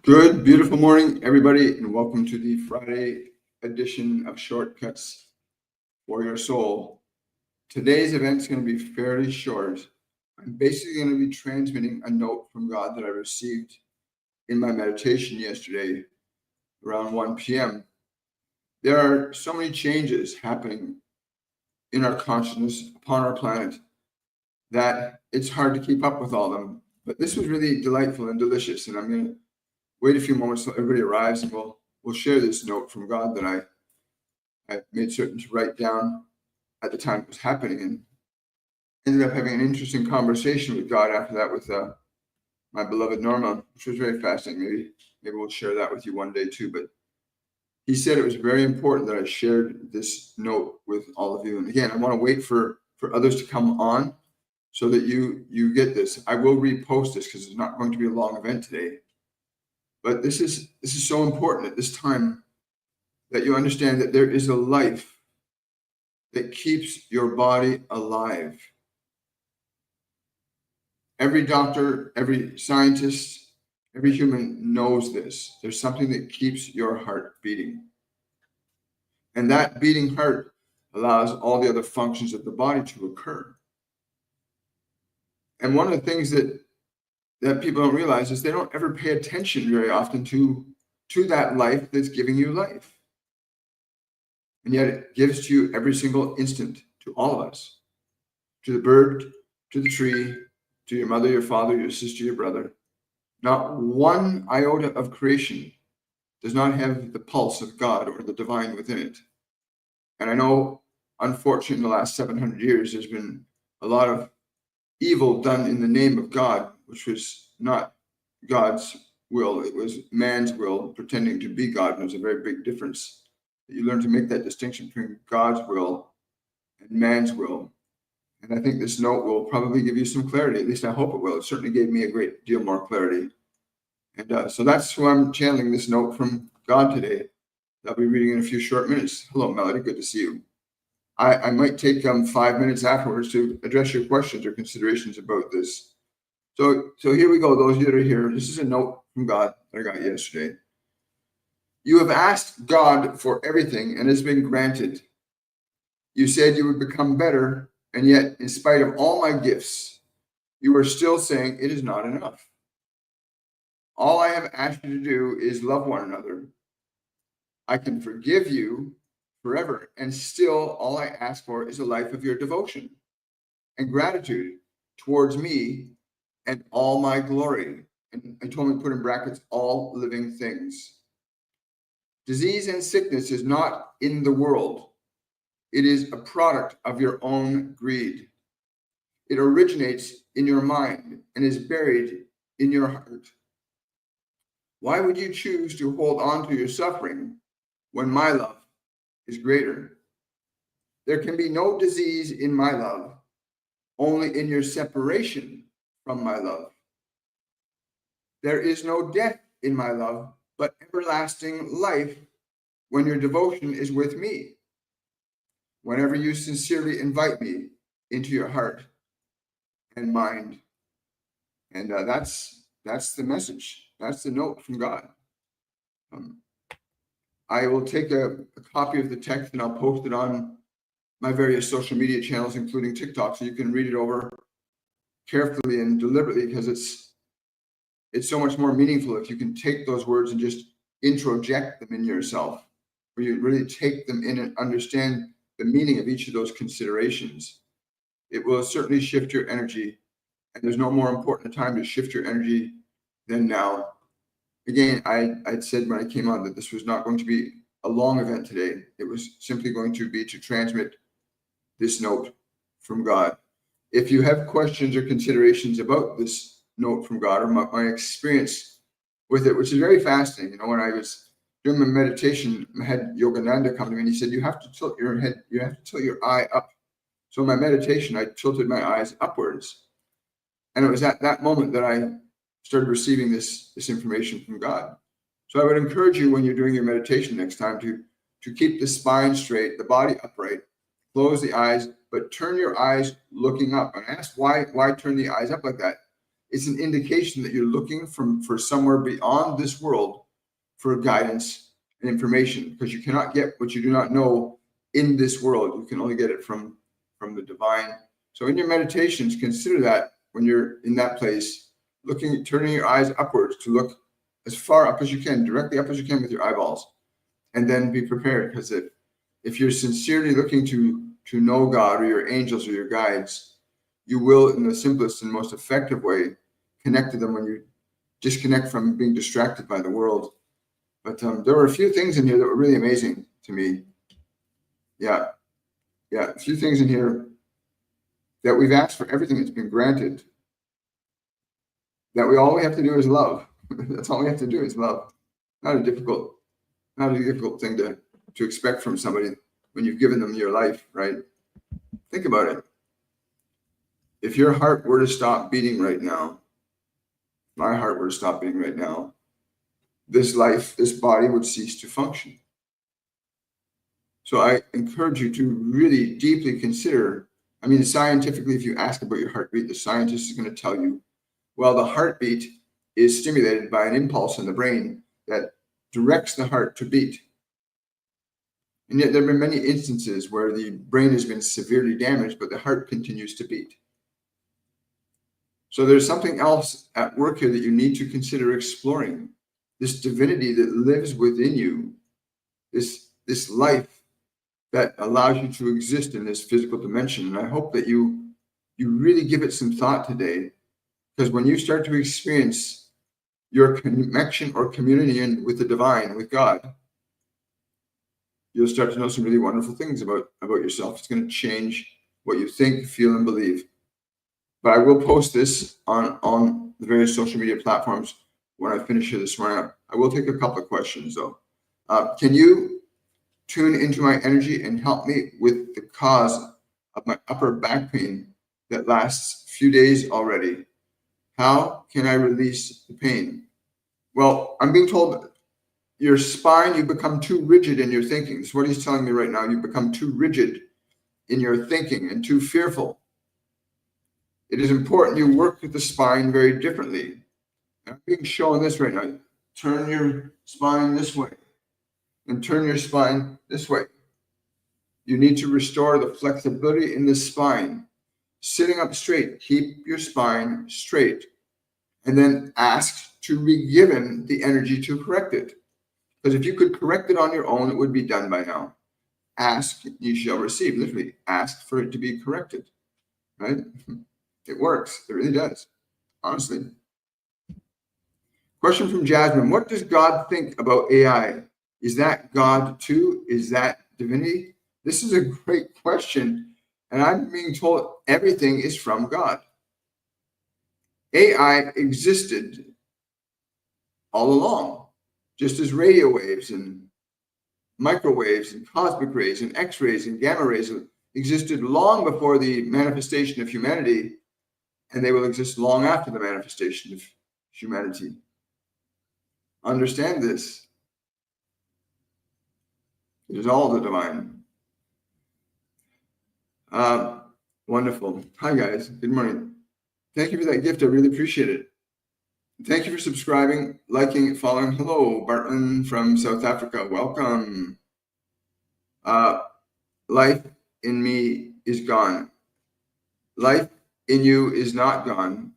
Good, beautiful morning, everybody, and welcome to the Friday edition of Shortcuts for Your Soul. Today's event is going to be fairly short. I'm basically going to be transmitting a note from God that I received in my meditation yesterday around 1 p.m. There are so many changes happening in our consciousness upon our planet that it's hard to keep up with all of them. But this was really delightful and delicious, and I'm going to wait a few moments till everybody arrives, and we'll share this note from God that I made certain to write down at the time it was happening, and ended up having an interesting conversation with God after that with my beloved Norma, which was very fascinating. Maybe we'll share that with you one day too. But he said it was very important that I shared this note with all of you. And again, I want to wait for others to come on so that you get this. I will repost this because it's not going to be a long event today. But this is so important at this time that you understand that there is a life that keeps your body alive. Every doctor, every scientist, every human knows this. There's something that keeps your heart beating. And that beating heart allows all the other functions of the body to occur. And one of the things that people don't realize is they don't ever pay attention very often to that life that's giving you life. And yet it gives to you every single instant, to all of us, to the bird, to the tree, to your mother, your father, your sister, your brother. Not one iota of creation does not have the pulse of God or the divine within it. And I know, unfortunately, in the last 700 years, there's been a lot of evil done in the name of God, which was not God's will. It was man's will pretending to be God. And there's a very big difference. You learn to make that distinction between God's will and man's will. And I think this note will probably give you some clarity. At least I hope it will. It certainly gave me a great deal more clarity. And so that's who I'm channeling this note from God today. I'll be reading in a few short minutes. Hello, Melody. Good to see you. I might take 5 minutes afterwards to address your questions or considerations about this. So here we go. Those of you that are here, this is a note from God that I got yesterday. You have asked God for everything and has been granted. You said you would become better, and yet, in spite of all my gifts, you are still saying it is not enough. All I have asked you to do is love one another. I can forgive you forever, and still all I ask for is a life of your devotion and gratitude towards me and all my glory. And I told him to put in brackets, all living things. Disease and sickness is not in the world. It is a product of your own greed. It originates in your mind and is buried in your heart. Why would you choose to hold on to your suffering when my love is greater? There can be no disease in my love, only in your separation from my love. There is no death in my love, but everlasting life when your devotion is with me. Whenever you sincerely invite me into your heart and mind. And that's the message. That's the note from God. I will take a copy of the text and I'll post it on my various social media channels, including TikTok, so you can read it over carefully and deliberately, because it's so much more meaningful if you can take those words and just introject them in yourself, where you really take them in and understand the meaning of each of those considerations. It will certainly shift your energy, and there's no more important time to shift your energy than now. Again, I'd said when I came on that this was not going to be a long event today. It was simply going to be to transmit this note from God. If you have questions or considerations about this note from God or my experience with it, which is very fascinating. When I was doing my meditation, I had Yogananda come to me and he said, you have to tilt your head, you have to tilt your eye up. So in my meditation, I tilted my eyes upwards. And it was at that moment that I started receiving this information from God. So I would encourage you, when you're doing your meditation next time, to keep the spine straight, the body upright, close the eyes, but turn your eyes looking up. And I asked, why turn the eyes up like that? it's an indication that you're looking for somewhere beyond this world for guidance and information, because you cannot get what you do not know in this world. You can only get it from the divine. So in your meditations, consider that when you're in that place, turning your eyes upwards to look as far up as you can, directly up as you can with your eyeballs, and then be prepared, because if you're sincerely looking to know God or your angels or your guides, you will, in the simplest and most effective way, connect to them when you disconnect from being distracted by the world. But there were a few things in here that were really amazing to me. Yeah, a few things in here that we've asked for everything that's been granted. That all we have to do is love. That's all we have to do is love. Not a difficult thing to expect from somebody when you've given them your life, right? Think about it. If your heart were to stop beating right now, my heart were to stop beating right now, this body would cease to function. So I encourage you to really deeply consider. I mean, scientifically, if you ask about your heartbeat, the scientist is going to tell you, well, the heartbeat is stimulated by an impulse in the brain that directs the heart to beat. And yet there have been many instances where the brain has been severely damaged, but the heart continues to beat. So there's something else at work here that you need to consider exploring. This divinity that lives within you, this life that allows you to exist in this physical dimension. And I hope that you really give it some thought today, because when you start to experience your connection or communion with the divine, with God, you'll start to know some really wonderful things about yourself. It's going to change what you think, feel, and believe. But I will post this on the various social media platforms when I finish here this morning. I will take a couple of questions, though. Can you tune into my energy and help me with the cause of my upper back pain that lasts a few days already? How can I release the pain? Well, I'm being told your spine, you become too rigid in your thinking. That's what he's telling me right now. You become too rigid in your thinking and too fearful. It is important you work with the spine very differently. I'm being shown this right now. Turn your spine this way and turn your spine this way. You need to restore the flexibility in the spine. Sitting up straight, keep your spine straight, and then ask to be given the energy to correct it. Because if you could correct it on your own, it would be done by now. Ask, you shall receive. Literally, ask for it to be corrected, right? It works. It really does, honestly. Question from Jasmine. What does God think about AI? Is that God too? Is that divinity? This is a great question. And I'm being told everything is from God. AI existed all along, just as radio waves and microwaves and cosmic rays and X-rays and gamma rays existed long before the manifestation of humanity, and they will exist long after the manifestation of humanity. Understand this. It is all the divine. Wonderful. Hi, guys. Good morning. Thank you for that gift. I really appreciate it. Thank you for subscribing, liking, following. Hello, Bartman from South Africa. Welcome. Life in me is gone. Life in you is not gone.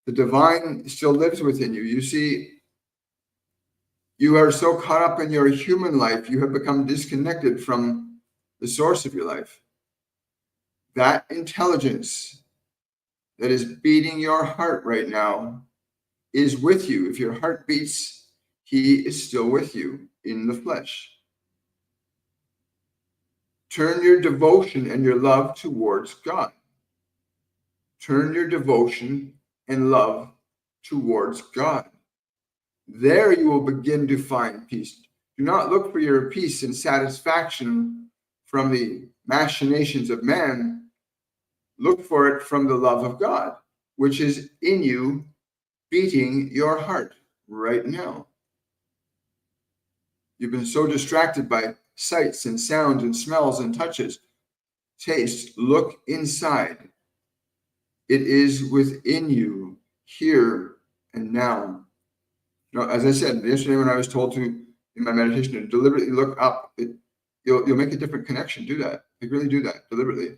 The divine still lives within you. You see, you are so caught up in your human life, you have become disconnected from the source of your life. That intelligence that is beating your heart right now is with you. If your heart beats, he is still with you in the flesh. Turn your devotion and your love towards God. Turn your devotion and love towards God. There you will begin to find peace. Do not look for your peace and satisfaction from the machinations of man. Look for it from the love of God, which is in you, beating your heart right now. You've been so distracted by sights and sounds and smells and touches. Taste, look inside. It is within you. here and now. As I said yesterday when I was told to, in my meditation, to deliberately look up, you'll make a different connection. Do that. Really do that deliberately.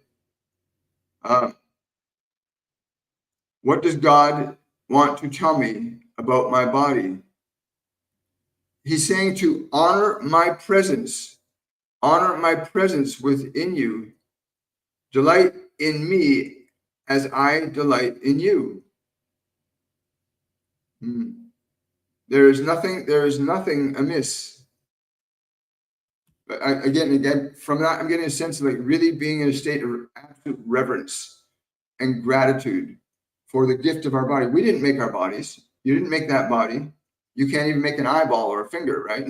What does God want to tell me about my body? He's saying to honor my presence within you. Delight in me as I delight in you. There is nothing amiss. But again, from that, I'm getting a sense of like really being in a state of absolute reverence and gratitude for the gift of our body. We didn't make our bodies. You didn't make that body. You can't even make an eyeball or a finger, right?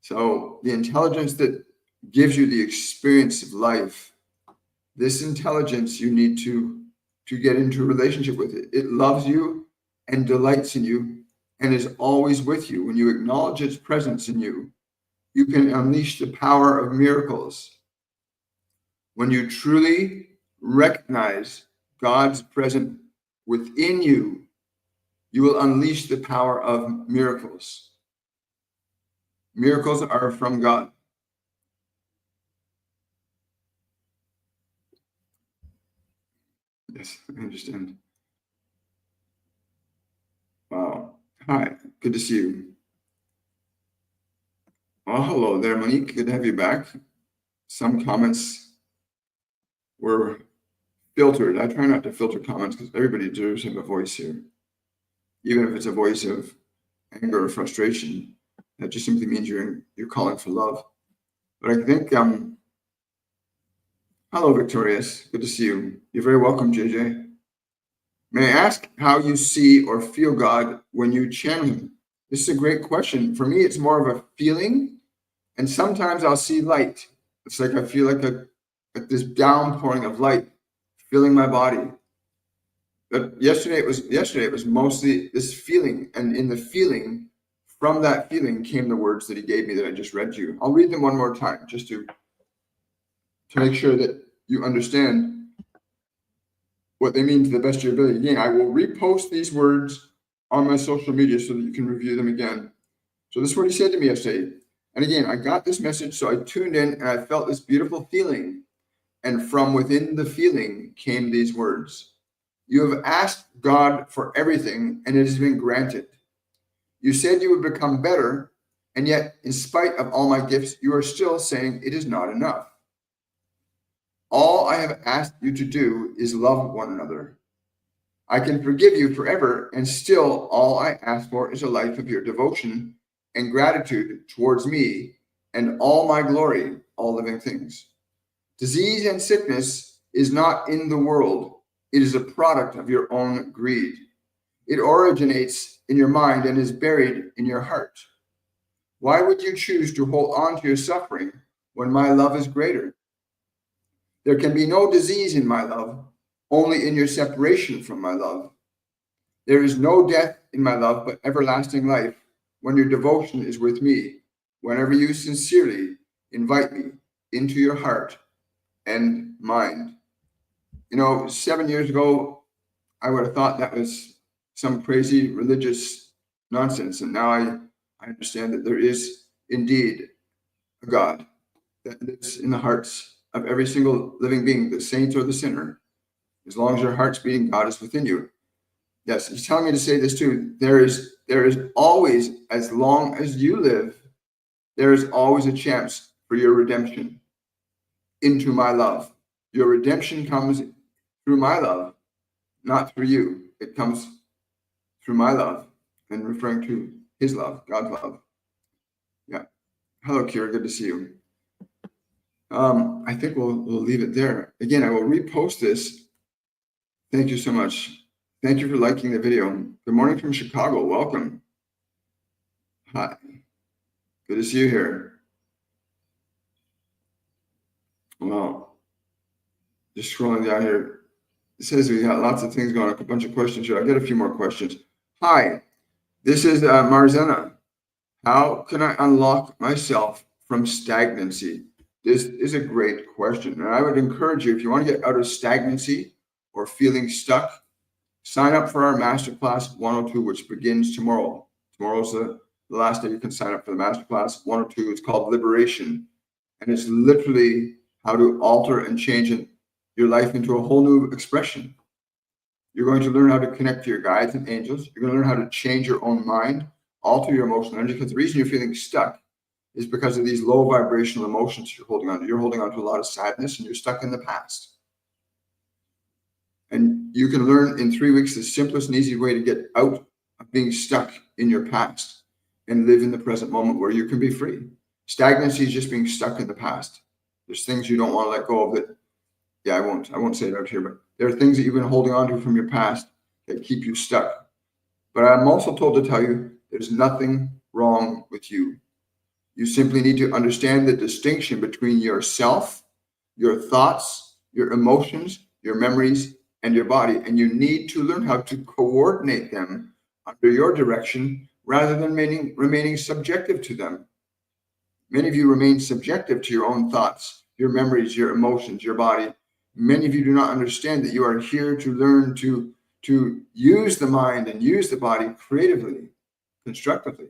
So the intelligence that gives you the experience of life, this intelligence, you need to get into a relationship with it. It loves you and delights in you and is always with you. When you acknowledge its presence in you, you can unleash the power of miracles. When you truly recognize God's presence within you, you will unleash the power of miracles. Miracles are from God. Yes, I understand. Wow. Hi, good to see you. Well, hello there, Monique. Good to have you back. Some comments were filtered. I try not to filter comments because everybody deserves to have a voice here. Even if it's a voice of anger or frustration, that just simply means you're calling for love. But I think, hello, Victorious. Good to see you. You're very welcome, JJ. May I ask how you see or feel God when you channel him? This is a great question. For me, it's more of a feeling, and sometimes I'll see light. It's like I feel like this downpouring of light filling my body. But yesterday it was mostly this feeling, and in the feeling, from that feeling came the words that he gave me that I just read to you. I'll read them one more time just to make sure that you understand what they mean to the best of your ability. Again, I will repost these words on my social media so that you can review them again. So this is what he said to me yesterday. And again, I got this message, so I tuned in and I felt this beautiful feeling. And from within the feeling came these words. You have asked God for everything, and it has been granted. You said you would become better, and yet, in spite of all my gifts, you are still saying it is not enough. All I have asked you to do is love one another. I can forgive you forever, and still all I ask for is a life of your devotion and gratitude towards me and all my glory, all living things. Disease and sickness is not in the world. It is a product of your own greed. It originates in your mind and is buried in your heart. Why would you choose to hold on to your suffering when my love is greater? There can be no disease in my love, only in your separation from my love. There is no death in my love, but everlasting life when your devotion is with me, whenever you sincerely invite me into your heart and mind. 7 years ago, I would have thought that was some crazy religious nonsense. And now I understand that there is indeed a God that lives in the hearts of every single living being, the saint or the sinner. As long as your heart's beating, God is within you. Yes, he's telling me to say this too. There is always, as long as you live, there is always a chance for your redemption into my love. Your redemption comes through my love, not through you. It comes through my love, and referring to his love, God's love. Yeah. Hello, Kira. Good to see you. I think we'll leave it there. Again, I will repost this. Thank you so much. Thank you for liking the video. Good morning from Chicago. Welcome. Hi. Good to see you here. Well, just scrolling down here. It says we got lots of things going on, a bunch of questions here. I got a few more questions. Hi, this is Marzena. How can I unlock myself from stagnancy? This is a great question. And I would encourage you, if you want to get out of stagnancy or feeling stuck, Sign up for our Masterclass 102, which begins tomorrow. Tomorrow's the last day you can sign up for the Masterclass 102. It's called Liberation. And it's literally how to alter and change your life into a whole new expression. You're going to learn how to connect to your guides and angels. You're going to learn how to change your own mind, alter your emotional energy, because the reason you're feeling stuck is because of these low vibrational emotions you're holding on to. You're holding on to a lot of sadness and you're stuck in the past. And you can learn in 3 weeks the simplest and easy way to get out of being stuck in your past and live in the present moment where you can be free. Stagnancy is just being stuck in the past. There's things you don't want to let go of that. Yeah, I won't say it out here, but there are things that you've been holding on to from your past that keep you stuck. But I'm also told to tell you there's nothing wrong with you. You simply need to understand the distinction between yourself, your thoughts, your emotions, your memories, and your body. And you need to learn how to coordinate them under your direction rather than remaining subjective to them. Many of you remain subjective to your own thoughts, your memories, your emotions, your body. Many of you do not understand that you are here to learn to use the mind and use the body creatively, constructively.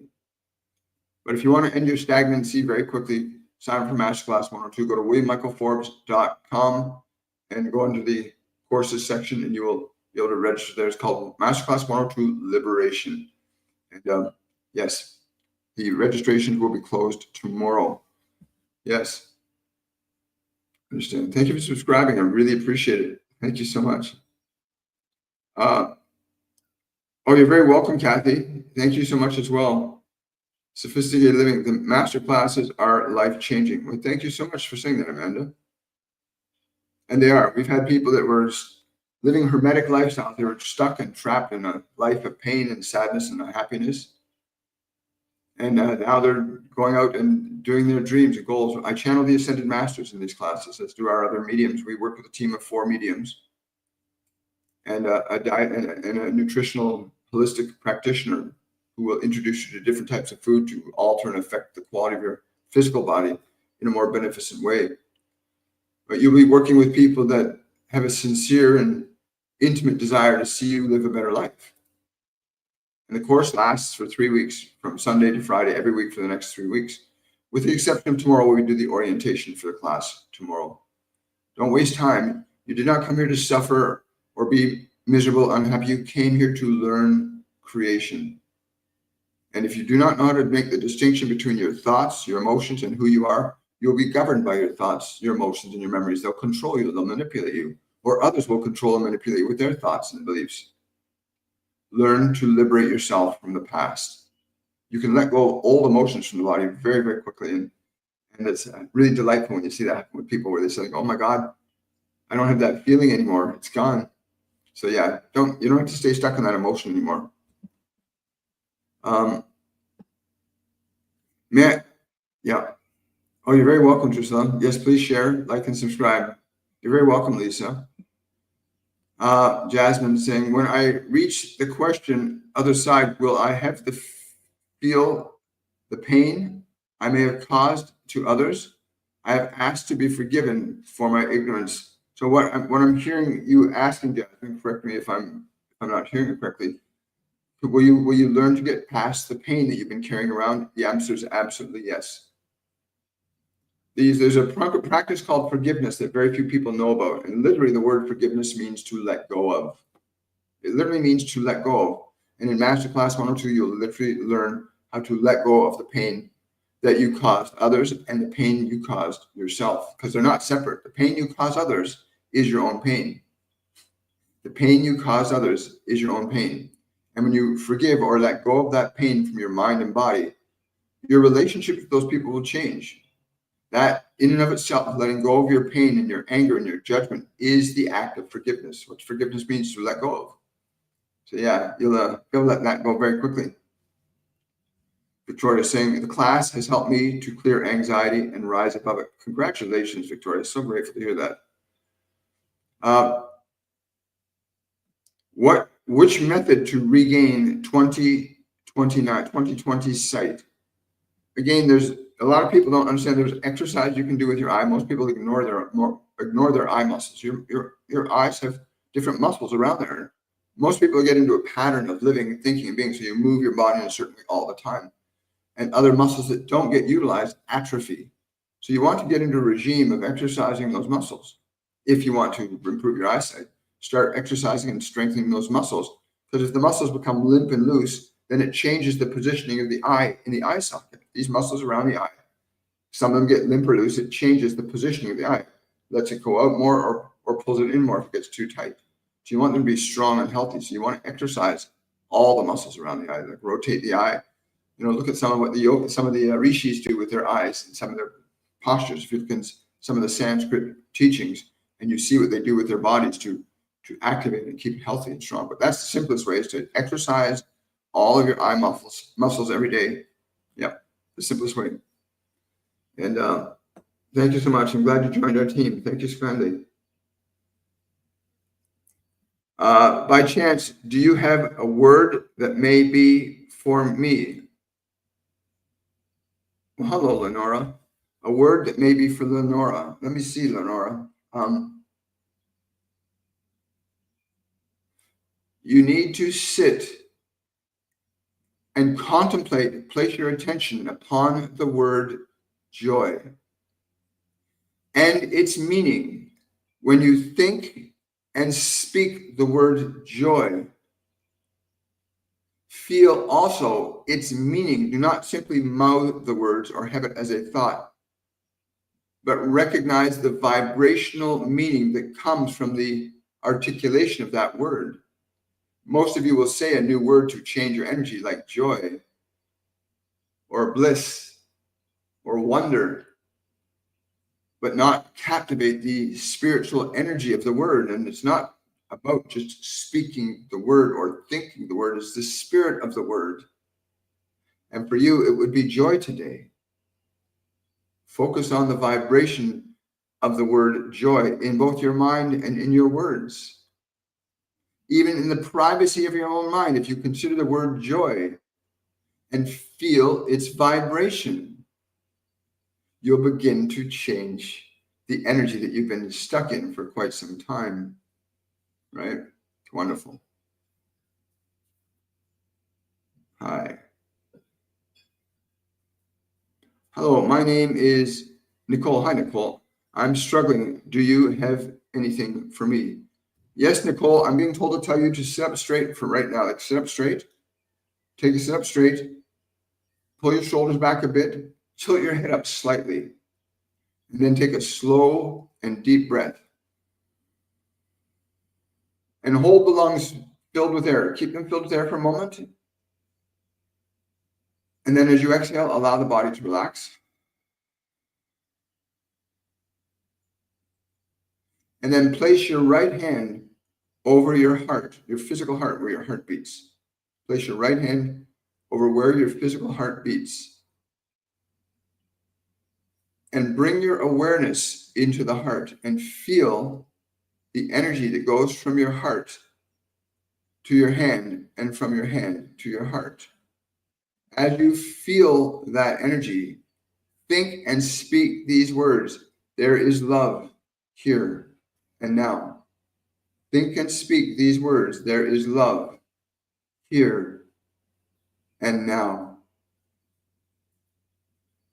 But if you want to end your stagnancy very quickly, sign up for Masterclass 102. Go to williammichaelforbes.com and go into the courses section, and you will be able to register there. It's called Masterclass 102 Liberation. And yes, the registrations will be closed tomorrow. Yes. Understand. Thank you for subscribing. I really appreciate it. Thank you so much. Oh, you're very welcome, Kathy. Thank you so much as well. Sophisticated living. The master classes are life-changing. Well, thank you so much for saying that, Amanda. And they are. We've had people that were living hermetic lifestyles. They were stuck and trapped in a life of pain and sadness and unhappiness. And now they're going out and doing their dreams and goals. I channel the Ascended Masters in these classes, as do our other mediums. We work with a team of 4 mediums and a diet and a nutritional holistic practitioner who will introduce you to different types of food to alter and affect the quality of your physical body in a more beneficent way. But you'll be working with people that have a sincere and intimate desire to see you live a better life. And the course lasts for 3 weeks, from Sunday to Friday, every week for the next 3 weeks, with the exception of tomorrow, where we do the orientation for the class tomorrow. Don't waste time. You did not come here to suffer or be miserable, unhappy. You came here to learn creation. And if you do not know how to make the distinction between your thoughts, your emotions, and who you are, you'll be governed by your thoughts, your emotions, and your memories. They'll control you. They'll manipulate you. Or others will control and manipulate you with their thoughts and beliefs. Learn to liberate yourself from the past. You can let go of old emotions from the body very, very quickly. And it's really delightful when you see that happen with people where they say, oh my God, I don't have that feeling anymore. It's gone. So yeah, you don't have to stay stuck in that emotion anymore. Yeah. Oh, you're very welcome, Drusilla. Yes, please share, like, and subscribe. You're very welcome, Lisa. Jasmine saying, when I reach the question, other side, will I have to feel the pain I may have caused to others? I have asked to be forgiven for my ignorance. So what I'm hearing you asking, Jasmine, correct me if I'm not hearing it correctly. Will you learn to get past the pain that you've been carrying around? The answer is absolutely yes. There's a practice called forgiveness that very few people know about. And literally the word forgiveness means to let go of. It literally means to let go of. And in Masterclass 102, you'll literally learn how to let go of the pain that you caused others and the pain you caused yourself, because they're not separate. The pain you cause others is your own pain. The pain you cause others is your own pain. And when you forgive or let go of that pain from your mind and body, your relationship with those people will change. That in and of itself, letting go of your pain and your anger and your judgment is the act of forgiveness, which forgiveness means to let go of. So yeah, you'll let that go very quickly. Victoria is saying, the class has helped me to clear anxiety and rise above it. Congratulations, Victoria. So grateful to hear that. Which method to regain 2020 sight? Again, there's a lot of people don't understand there's exercise you can do with your eye. Most people ignore their eye muscles. Your eyes have different muscles around there. Most people get into a pattern of living and thinking and being, so you move your body in a certain way all the time. And other muscles that don't get utilized atrophy. So you want to get into a regime of exercising those muscles. If you want to improve your eyesight, start exercising and strengthening those muscles. Because if the muscles become limp and loose, then it changes the positioning of the eye in the eye socket. These muscles around the eye, some of them get limp or loose, it changes the positioning of the eye. Lets it go out more or pulls it in more if it gets too tight. So you want them to be strong and healthy. So you want to exercise all the muscles around the eye, like rotate the eye. Look at some of what some of the rishis do with their eyes and some of their postures. If you look at some of the Sanskrit teachings and you see what they do with their bodies to activate and keep it healthy and strong. But that's the simplest way, is to exercise all of your eye muscles every day. Yeah, the simplest way. And thank you so much. I'm glad you joined our team. Thank you, Skandy. By chance, do you have a word that may be for me? Well, hello, Lenora. A word that may be for Lenora. Let me see, Lenora. You need to sit and contemplate, place your attention upon the word joy and its meaning. When you think and speak the word joy, feel also its meaning. Do not simply mouth the words or have it as a thought, but recognize the vibrational meaning that comes from the articulation of that word. Most of you will say a new word to change your energy, like joy or bliss or wonder, but not captivate the spiritual energy of the word. And it's not about just speaking the word or thinking the word, it's the spirit of the word. And for you, it would be joy today. Focus on the vibration of the word joy in both your mind and in your words. Even in the privacy of your own mind, if you consider the word joy and feel its vibration, you'll begin to change the energy that you've been stuck in for quite some time, right? Wonderful. Hi. Hello, my name is Nicole. Hi, Nicole. I'm struggling. Do you have anything for me? Yes, Nicole, I'm being told to tell you to sit up straight for right now. Like, sit up straight. Take a sit up straight. Pull your shoulders back a bit. Tilt your head up slightly. And then take a slow and deep breath. And hold the lungs filled with air. Keep them filled with air for a moment. And then as you exhale, allow the body to relax. And then place your right hand over your heart, your physical heart, where your heart beats. Place your right hand over where your physical heart beats. And bring your awareness into the heart and feel the energy that goes from your heart to your hand and from your hand to your heart. As you feel that energy, think and speak these words. There is love here and now. Think and speak these words. There is love here and now.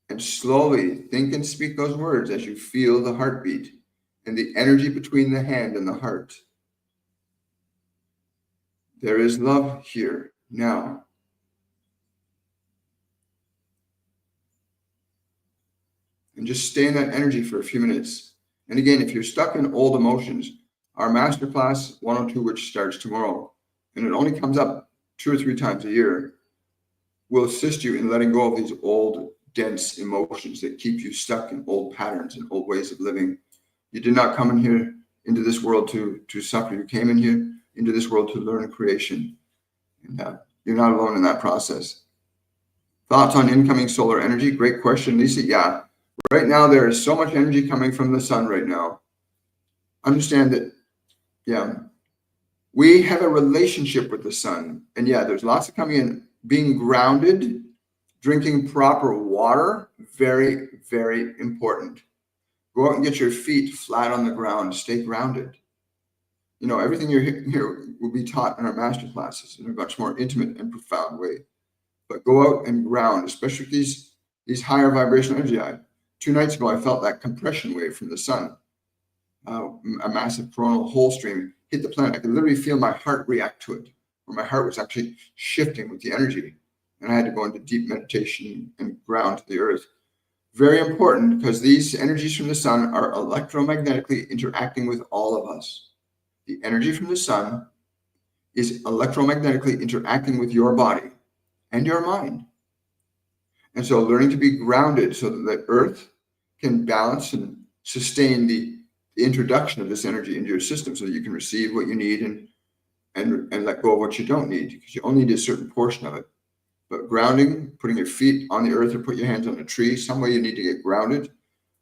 And slowly think and speak those words as you feel the heartbeat and the energy between the hand and the heart. There is love here now. And just stay in that energy for a few minutes. And again, if you're stuck in old emotions, our masterclass 102, which starts tomorrow, and it only comes up 2 or 3 times a year, will assist you in letting go of these old, dense emotions that keep you stuck in old patterns and old ways of living. You did not come in here into this world to suffer. You came in here into this world to learn creation. And you're not alone in that process. Thoughts on incoming solar energy? Great question, Lisa. Yeah, right now there is so much energy coming from the sun right now. Understand that, yeah, we have a relationship with the sun. And yeah, there's lots of coming in. Being grounded, drinking proper water, very, very important. Go out and get your feet flat on the ground. Stay grounded. everything you're hearing here will be taught in our master classes in a much more intimate and profound way. But go out and ground, especially with these higher vibrational energy. 2 nights ago, I felt that compression wave from the sun. A massive coronal hole stream hit the planet. I could literally feel my heart react to it, where my heart was actually shifting with the energy. And I had to go into deep meditation and ground to the earth. Very important, because these energies from the sun are electromagnetically interacting with all of us. The energy from the sun is electromagnetically interacting with your body and your mind. And so learning to be grounded so that the earth can balance and sustain the introduction of this energy into your system, so that you can receive what you need and let go of what you don't need, because you only need a certain portion of it. But grounding, putting your feet on the earth or put your hands on a tree, some way you need to get grounded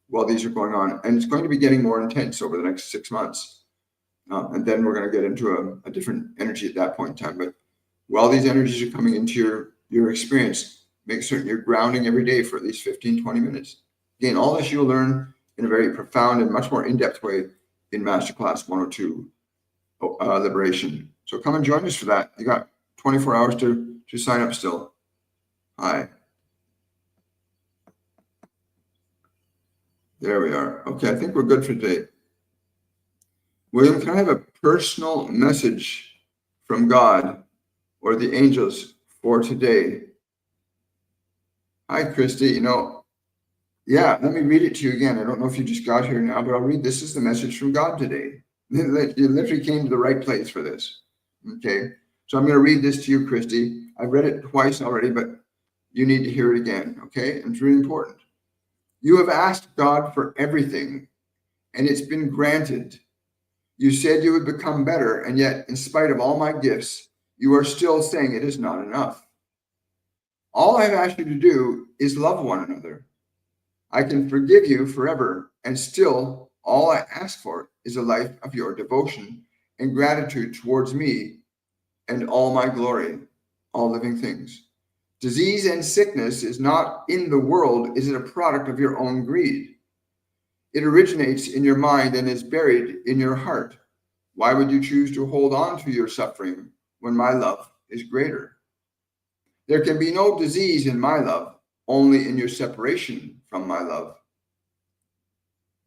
while these are going on. And it's going to be getting more intense over the next 6 months. And then we're going to get into a different energy at that point in time. But while these energies are coming into your experience, make certain you're grounding every day for at least 15, 20 minutes. Again, all this you'll learn in a very profound and much more in-depth way in Masterclass 102, Liberation. So come and join us for that. You got 24 hours to sign up still. Hi. There we are. Okay, I think we're good for today. William, can I have a personal message from God or the angels for today? Hi, Christy. Yeah, let me read it to you again. I don't know if you just got here now, but I'll read. This is the message from God today. You literally came to the right place for this. Okay, so I'm going to read this to you, Christy. I've read it twice already, but you need to hear it again. Okay, and it's really important. You have asked God for everything, and it's been granted. You said you would become better, and yet, in spite of all my gifts, you are still saying it is not enough. All I've asked you to do is love one another. I can forgive you forever, and still, all I ask for is a life of your devotion and gratitude towards me and all my glory, all living things. Disease and sickness is not in the world, is it a product of your own greed? It originates in your mind and is buried in your heart. Why would you choose to hold on to your suffering when my love is greater? There can be no disease in my love, only in your separation from my love.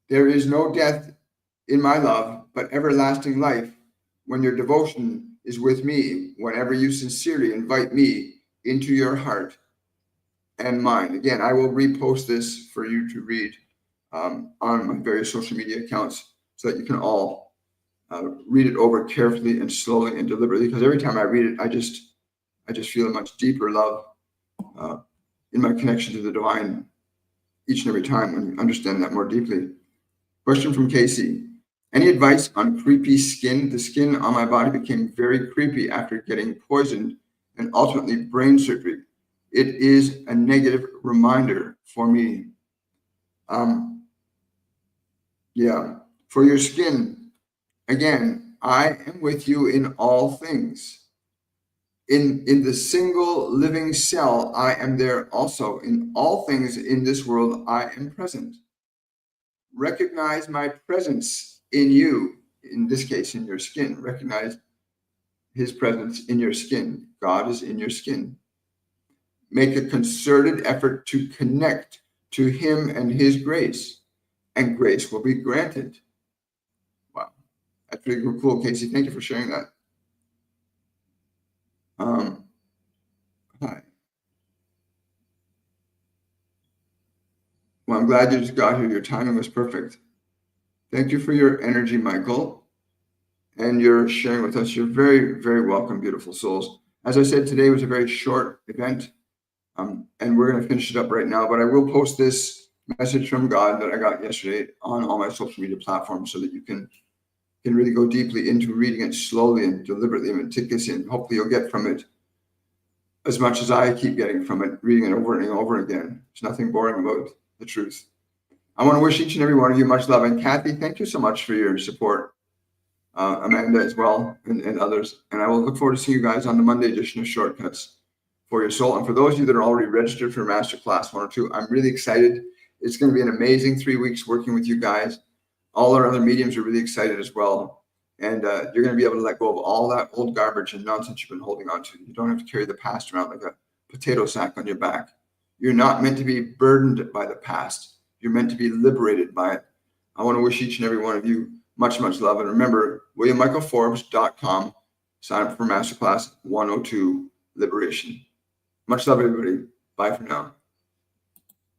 There is no death in my love, but everlasting life when your devotion is with me, whenever you sincerely invite me into your heart and mind. Again, I will repost this for you to read on my various social media accounts, so that you can all read it over carefully and slowly and deliberately, because every time I read it, I just feel a much deeper love in my connection to the divine each and every time, when you understand that more deeply. Question from Casey. Any advice on creepy skin? The skin on my body became very creepy after getting poisoned and ultimately brain surgery. It is a negative reminder for me. Yeah, for your skin, again, I am with you in all things. In the single living cell, I am there also. In all things in this world, I am present. Recognize my presence in you, in this case, in your skin. Recognize his presence in your skin. God is in your skin. Make a concerted effort to connect to him and his grace, and grace will be granted. Wow, that's really cool, Casey. Thank you for sharing that. Hi. Well, I'm glad you just got here. Your timing was perfect. Thank you for your energy, Michael, and your sharing with us. You're very, very welcome, beautiful souls. As I said, today was a very short event, and we're going to finish it up right now, but I will post this message from God that I got yesterday on all my social media platforms, so that you can really go deeply into reading it slowly and deliberately and meticulously, and hopefully you'll get from it as much as I keep getting from it, reading it over and over again. There's nothing boring about the truth. I want to wish each and every one of you much love. And Kathy, thank you so much for your support. Amanda as well, and others. And I will look forward to seeing you guys on the Monday edition of Shortcuts for Your Soul. And for those of you that are already registered for Masterclass 102, I'm really excited. It's going to be an amazing 3 weeks working with you guys. All our other mediums are really excited as well. And you're going to be able to let go of all that old garbage and nonsense you've been holding on to. You don't have to carry the past around like a potato sack on your back. You're not meant to be burdened by the past. You're meant to be liberated by it. I want to wish each and every one of you much, much love. And remember, WilliamMichaelForbes.com. Sign up for Masterclass 102 Liberation. Much love, everybody. Bye for now.